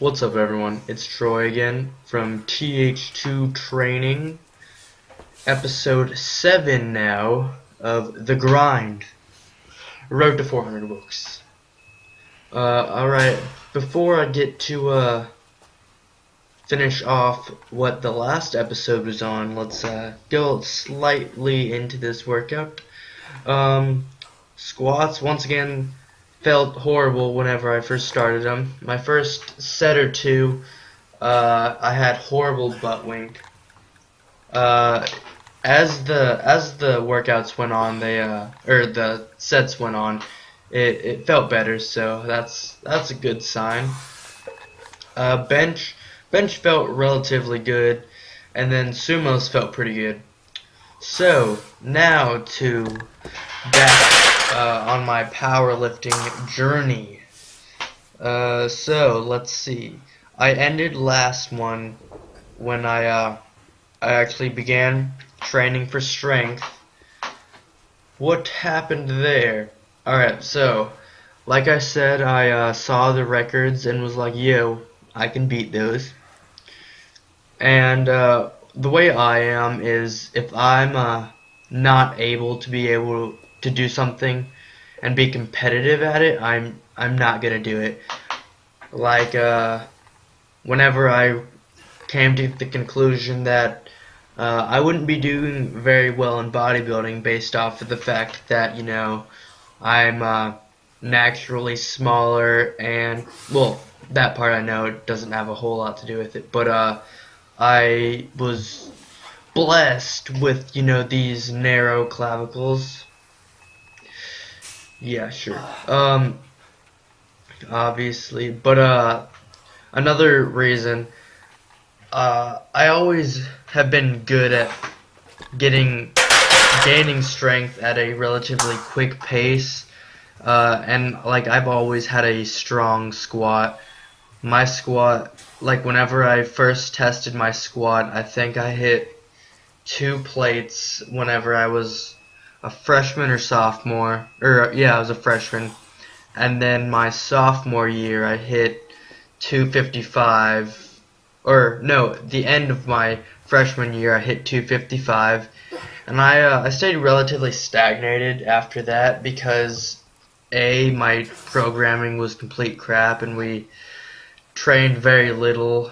What's up, everyone? It's Troy again from TH2 Training, episode 7 now of The Grind, Road to 400 Wilks. Alright, before I get to finish off what the last episode was on, let's go slightly into this workout. Squats, once again, felt horrible whenever I first started them. My first set or two, I had horrible butt wink. As the workouts went on, the sets went on, it felt better. So that's a good sign. Bench felt relatively good, and then sumos felt pretty good. So now to back on my powerlifting journey. So let's see. I ended last one when I actually began training for strength. What happened there? Alright, so like I said, I saw the records and was like, yo, I can beat those. And the way I am is, if I'm not able to do something and be competitive at it, I'm not gonna do it. Like whenever I came to the conclusion that I wouldn't be doing very well in bodybuilding based off of the fact that, you know, I'm naturally smaller, and well, that part I know it doesn't have a whole lot to do with it, but I was blessed with, you know, these narrow clavicles. Yeah, sure. Obviously, but another reason, I always have been good at gaining strength at a relatively quick pace, and like I've always had a strong squat. My squat, like whenever I first tested my squat, I think I hit 2 plates whenever I was a freshman or sophomore, I was a freshman, and then my sophomore year I hit 255, or no, the end of my freshman year I hit 255, and I stayed relatively stagnated after that because my programming was complete crap and we trained very little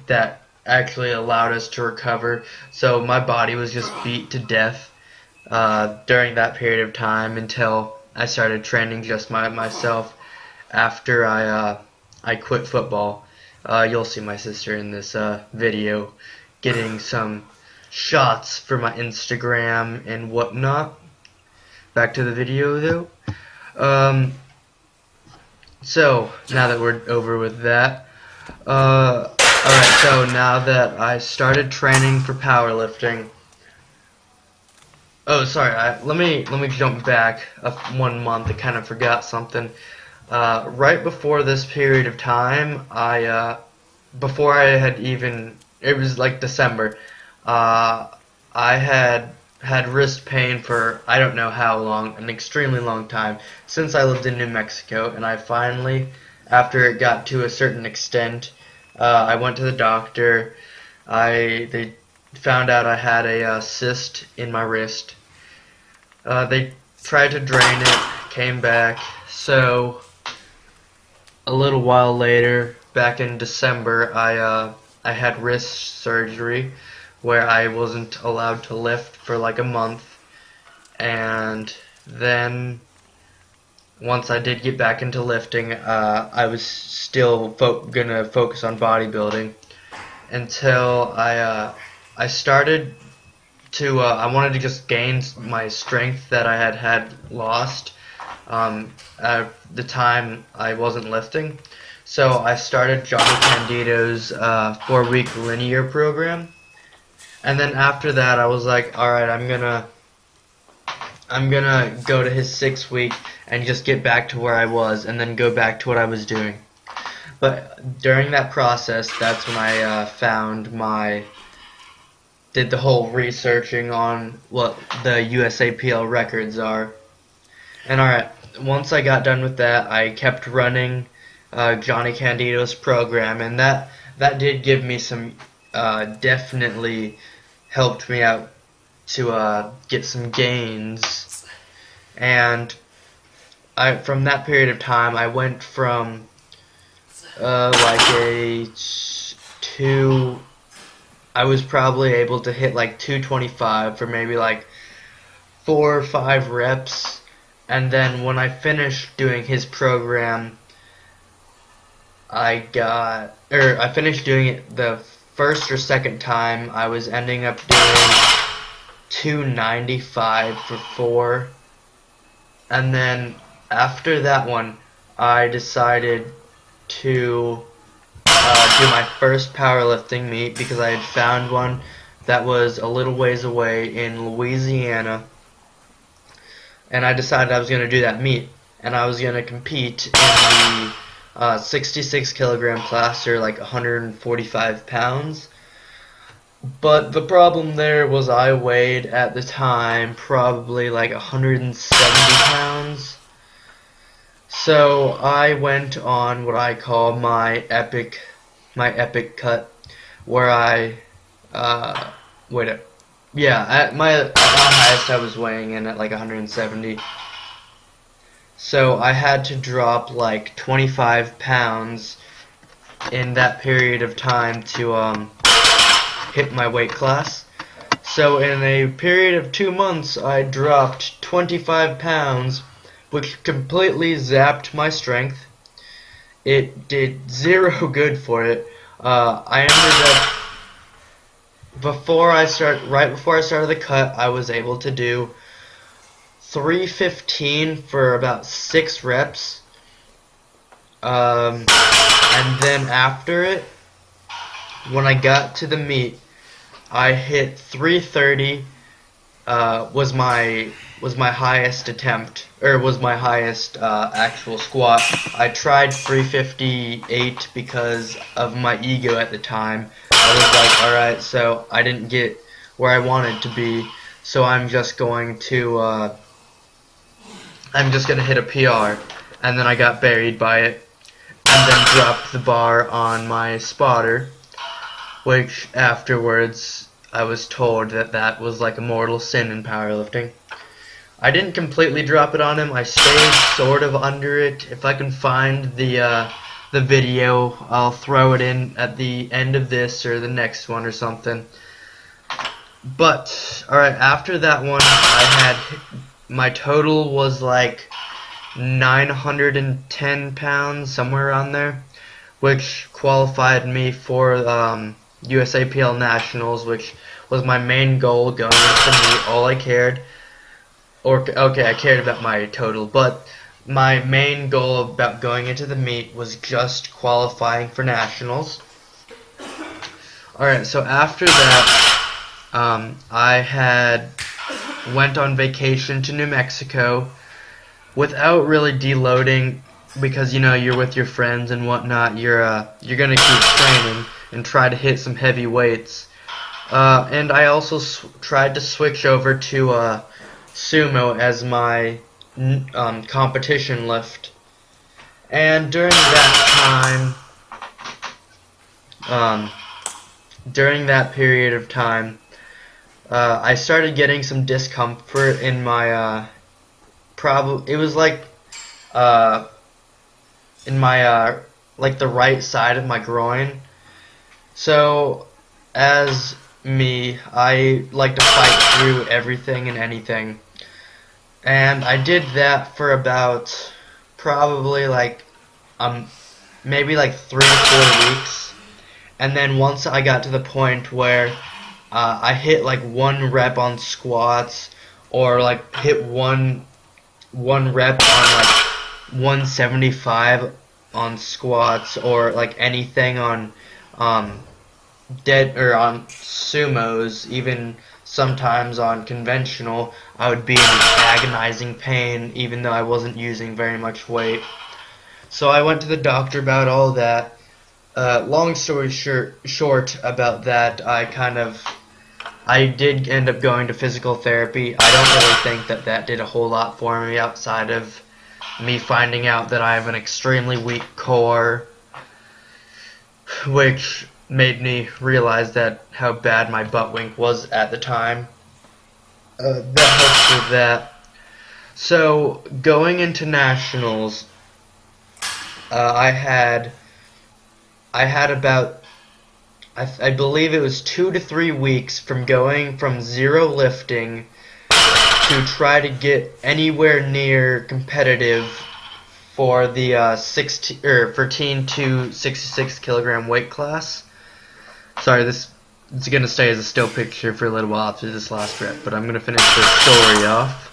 that actually allowed us to recover, so my body was just beat to death during that period of time until I started training just myself after I quit football. You'll see my sister in this video getting some shots for my Instagram and whatnot. Back to the video though. So now that we're over with that, alright, so now that I started training for powerlifting, oh sorry, let me jump back 1 month. I kind of forgot something. Right before this period of time, before I had even, it was like December, I had wrist pain for I don't know how long, an extremely long time, since I lived in New Mexico, and I finally, after it got to a certain extent, I went to the doctor. They found out I had a cyst in my wrist. They tried to drain it, came back, so a little while later, back in December, I had wrist surgery where I wasn't allowed to lift for like a month, and then once I did get back into lifting, I was still gonna focus on bodybuilding until I started to I wanted to just gain my strength that I had lost at the time I wasn't lifting. So I started Johnny Candido's 4-week linear program. And then after that, I was like, alright, I'm gonna go to his 6-week and just get back to where I was, and then go back to what I was doing. But during that process, that's when I did the whole researching on what the USAPL records are. And alright, once I got done with that, I kept running Johnny Candido's program, and that did give me some, definitely helped me out to get some gains. And from that period of time, I went from I was probably able to hit like 225 for maybe like 4 or 5 reps, and then when I finished doing his program, I finished doing it the first or second time. I was ending up doing 295 for 4, and then after that one, I decided to do my first powerlifting meet because I had found one that was a little ways away in Louisiana, and I decided I was going to do that meet, and I was going to compete in the 66 kilogram class, or like 145 pounds. But the problem there was I weighed at the time probably like 170 pounds. So I went on what I call my epic cut, where at my highest I was weighing in at like 170. So I had to drop like 25 pounds in that period of time to hit my weight class. So in a period of 2 months, I dropped 25 pounds, which completely zapped my strength. It did zero good for it. I ended up, right before I started the cut, I was able to do 315 for about 6 reps. And then after it, when I got to the meet, I hit 330. Was my highest attempt, or was my highest actual squat. I tried 358 because of my ego at the time. I was like, alright, so I didn't get where I wanted to be, so I'm just going to hit a PR, and then I got buried by it, and then dropped the bar on my spotter, which afterwards I was told that was like a mortal sin in powerlifting. I didn't completely drop it on him. I stayed sort of under it. If I can find the video, I'll throw it in at the end of this or the next one or something. But alright, after that one, my total was like 910 pounds, somewhere around there, which qualified me for USAPL Nationals, which was my main goal going into the meet. All I cared. I cared about my total, but my main goal about going into the meet was just qualifying for nationals. Alright, so after that, I went on vacation to New Mexico without really deloading, because you're with your friends and whatnot. You're gonna keep training and try to hit some heavy weights. And I also tried to switch over to sumo as my competition lift. And during that period of time, I started getting some discomfort in my it was like in my like the right side of my groin. So as me, I like to fight through everything and anything, and I did that for about probably like maybe like 3 to 4 weeks, and then once I got to the point where I hit like 1 rep on squats, or like hit one rep on like 175 on squats, or like anything on dead or on sumos, even sometimes on conventional, I would be in agonizing pain even though I wasn't using very much weight. So I went to the doctor about all that. Long story short about that, I did end up going to physical therapy. I don't really think that did a whole lot for me outside of me finding out that I have an extremely weak core, which made me realize that how bad my butt wink was at the time. That helps with that. So going into nationals, I had about I believe it was 2 to 3 weeks from going from zero lifting to try to get anywhere near competitive for the 14 to 66 kilogram weight class. Sorry, it's gonna stay as a still picture for a little while after this last rep, but I'm gonna finish this story off.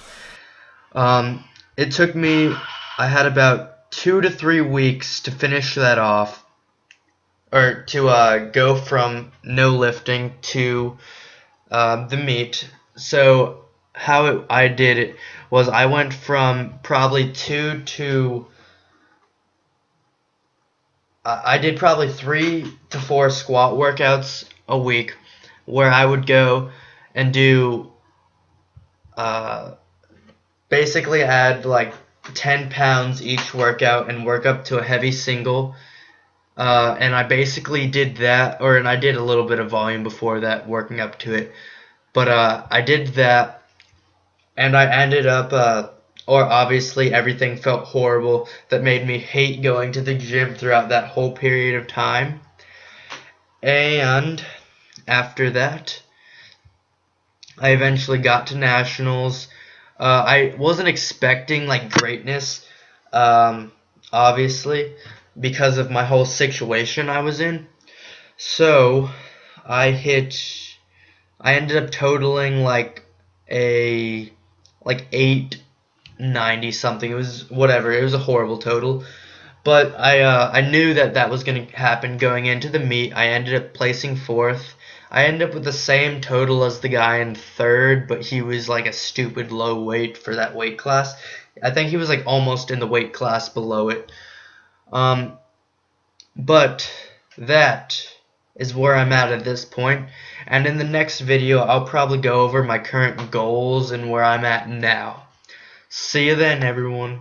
It took me, I had about 2 to 3 weeks to finish that off, or to go from no lifting to the meet. So how I did it was I went from probably I did probably 3 to 4 squat workouts a week, where I would go and do basically add like 10 pounds each workout and work up to a heavy single. And I basically did that, and I did a little bit of volume before that, working up to it. But I did that, and I ended up, or obviously everything felt horrible. That made me hate going to the gym throughout that whole period of time. And after that, I eventually got to nationals. I wasn't expecting like greatness, obviously, because of my whole situation I was in. So I ended up totaling like 890 something. It was whatever. It was a horrible total. But I knew that was going to happen going into the meet. I ended up placing 4th. I ended up with the same total as the guy in 3rd, but he was like a stupid low weight for that weight class. I think he was like almost in the weight class below it. But that is where I'm at this point. And in the next video, I'll probably go over my current goals and where I'm at now. See you then, everyone.